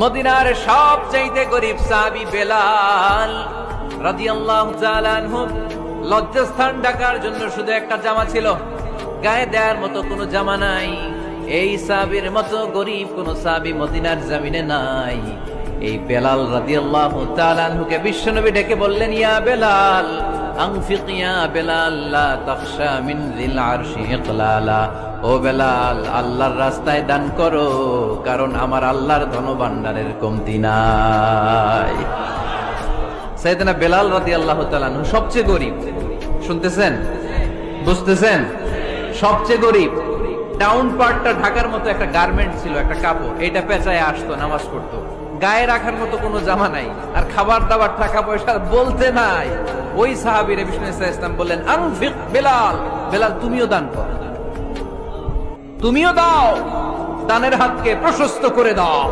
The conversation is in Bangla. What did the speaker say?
মদিনার সবচাইতে গরিব সাহাবী বেলাল রাদিয়াল্লাহু তাআলা আনহু লজ্জাস্থান ঢাকার জন্য শুধু একটা জামা ছিল, গায়ে দেওয়ার মতো কোনো জামা নাই। এই সাহাবীর মতো গরিব কোন সাহাবী মদিনার জমিনে নাই। এই বেলাল রাদিয়াল্লাহু তাআলা আনহুকে বিশ্বনবী ডেকে বললেন, ইয়া বেলাল আনফিক ইয়া বেলাল লা তাখশা মিন যিল আরশি ইকলালা। ও বেলাল, আল্লাহর রাস্তায় দান করো, কারণ আমার আল্লাহর ধনভাণ্ডারের কমতি নাই। সাইয়েদনা বেলাল রাদিয়াল্লাহু তাআলা আনহু সবচেয়ে গরিব। শুনতেছেন, বুঝতেছেন? সবচেয়ে গরিব। ডাউন পার্টটা ঢাকার মতো একটা গার্মেন্ট ছিল, একটা কাপড়, এটা পেঁচায় আসতো, নামাজ পড়তো। গায়ে রাখার মতো কোনো জামা নাই, আর খাবার দাবার টাকা পয়সা বলতে নাই। ওই সাহাবীর বিষ্ণু ইসলাম বললেন, আনফিক বেলাল, বেলাল তুমিও দান করো, তুমিও দাও, দানের হাতকে প্রশস্ত করে দাও।